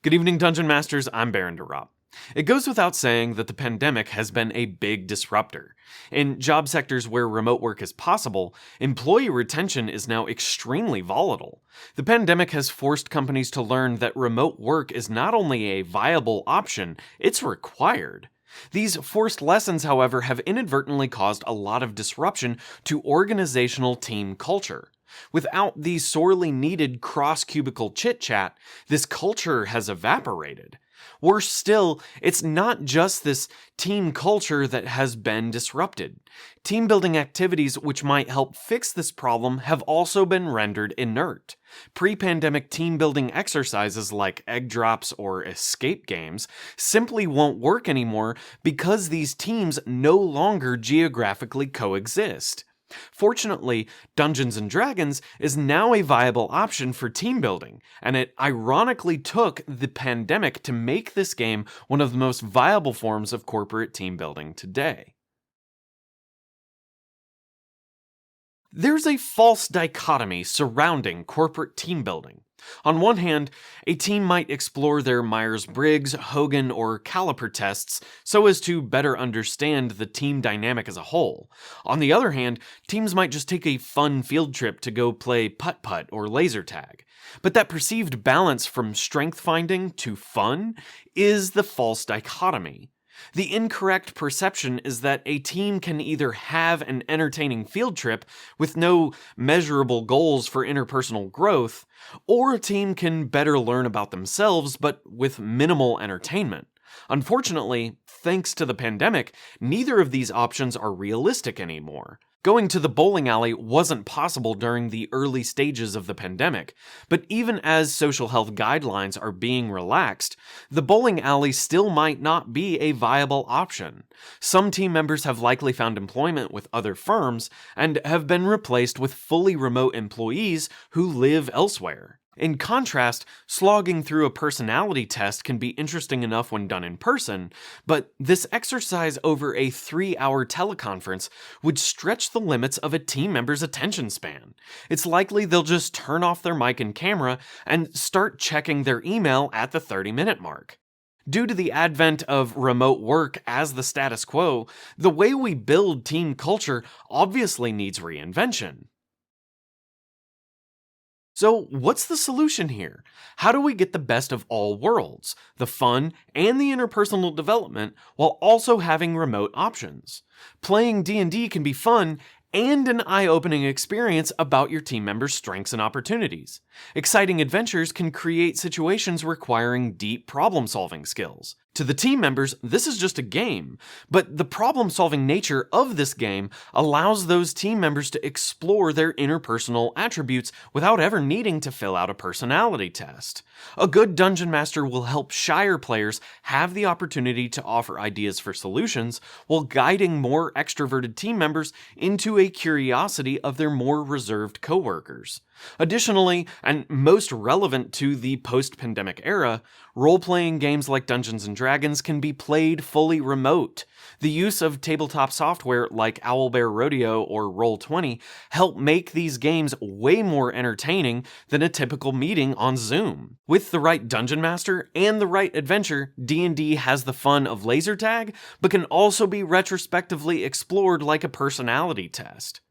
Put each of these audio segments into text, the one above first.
Good evening, Dungeon Masters. I'm Baron DeRob. It goes without saying that the pandemic has been a big disruptor. In job sectors where remote work is possible, employee retention is now extremely volatile. The pandemic has forced companies to learn that remote work is not only a viable option, it's required. These forced lessons, however, have inadvertently caused a lot of disruption to organizational team culture. Without the sorely needed cross-cubicle chit-chat, this culture has evaporated. Worse still, it's not just this team culture that has been disrupted. Team building activities which might help fix this problem have also been rendered inert. Pre-pandemic team building exercises like egg drops or escape games simply won't work anymore because these teams no longer geographically coexist. Fortunately, Dungeons & Dragons is now a viable option for team building, and it ironically took the pandemic to make this game one of the most viable forms of corporate team building today. There's a false dichotomy surrounding corporate team building. On one hand, a team might explore their Myers-Briggs, Hogan, or Caliper tests so as to better understand the team dynamic as a whole. On the other hand, teams might just take a fun field trip to go play putt-putt or laser tag. But that perceived balance from strength finding to fun is the false dichotomy. The incorrect perception is that a team can either have an entertaining field trip with no measurable goals for interpersonal growth, or a team can better learn about themselves but with minimal entertainment. Unfortunately, thanks to the pandemic, neither of these options are realistic anymore. Going to the bowling alley wasn't possible during the early stages of the pandemic, but even as social health guidelines are being relaxed, the bowling alley still might not be a viable option. Some team members have likely found employment with other firms and have been replaced with fully remote employees who live elsewhere. In contrast, slogging through a personality test can be interesting enough when done in person, but this exercise over a 3-hour teleconference would stretch the limits of a team member's attention span. It's likely they'll just turn off their mic and camera and start checking their email at the 30-minute mark. Due to the advent of remote work as the status quo, the way we build team culture obviously needs reinvention. So, what's the solution here? How do we get the best of all worlds, the fun and the interpersonal development, while also having remote options? Playing D&D can be fun and an eye-opening experience about your team members' strengths and opportunities. Exciting adventures can create situations requiring deep problem-solving skills. To the team members, this is just a game, but the problem-solving nature of this game allows those team members to explore their interpersonal attributes without ever needing to fill out a personality test. A good dungeon master will help shyer players have the opportunity to offer ideas for solutions while guiding more extroverted team members into a curiosity of their more reserved coworkers. Additionally, and most relevant to the post-pandemic era, role-playing games like Dungeons & Dragons can be played fully remote. The use of tabletop software like Owlbear Rodeo or Roll20 help make these games way more entertaining than a typical meeting on Zoom. With the right dungeon master and the right adventure, D&D has the fun of laser tag, but can also be retrospectively explored like a personality test.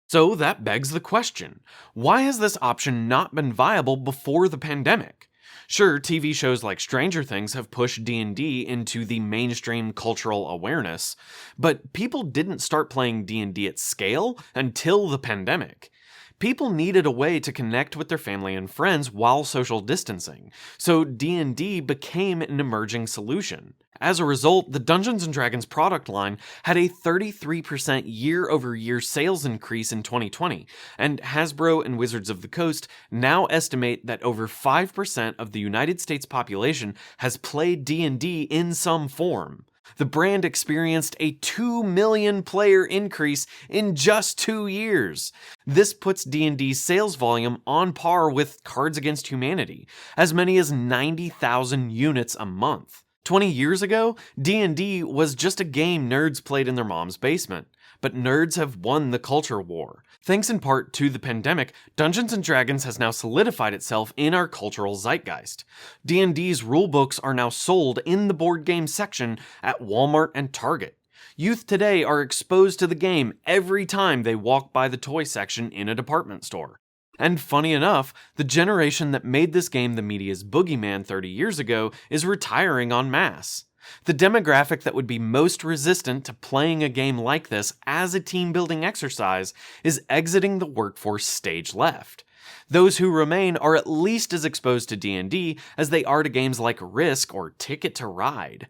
So that begs the question, why has this option not been viable before the pandemic? Sure, TV shows like Stranger Things have pushed D&D into the mainstream cultural awareness, but people didn't start playing D&D at scale until the pandemic. People needed a way to connect with their family and friends while social distancing, so D&D became an emerging solution. As a result, the Dungeons & Dragons product line had a 33% year-over-year sales increase in 2020, and Hasbro and Wizards of the Coast now estimate that over 5% of the United States population has played D&D in some form. The brand experienced a 2 million player increase in just 2 years. This puts D&D's sales volume on par with Cards Against Humanity, as many as 90,000 units a month. 20 years ago, D&D was just a game nerds played in their mom's basement. but nerds have won the culture war. Thanks in part to the pandemic, Dungeons & Dragons has now solidified itself in our cultural zeitgeist. D&D's rulebooks are now sold in the board game section at Walmart and Target. Youth today are exposed to the game every time they walk by the toy section in a department store. And funny enough, the generation that made this game the media's boogeyman 30 years ago is retiring en masse. The demographic that would be most resistant to playing a game like this as a team-building exercise is exiting the workforce stage left. Those who remain are at least as exposed to D&D as they are to games like Risk or Ticket to Ride.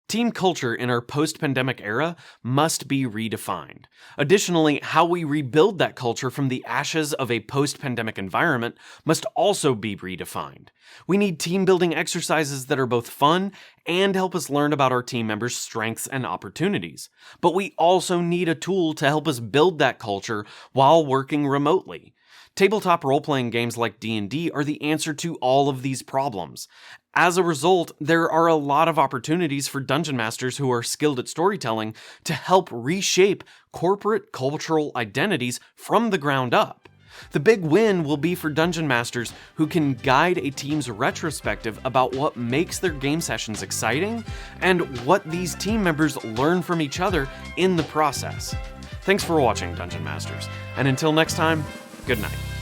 Team culture in our post-pandemic era must be redefined. Additionally, how we rebuild that culture from the ashes of a post-pandemic environment must also be redefined. We need team-building exercises that are both fun and help us learn about our team members' strengths and opportunities. But we also need a tool to help us build that culture while working remotely. Tabletop role-playing games like D&D are the answer to all of these problems. As a result, there are a lot of opportunities for dungeon masters who are skilled at storytelling to help reshape corporate cultural identities from the ground up. The big win will be for dungeon masters who can guide a team's retrospective about what makes their game sessions exciting and what these team members learn from each other in the process. Thanks for watching, Dungeon Masters, and until next time, good night.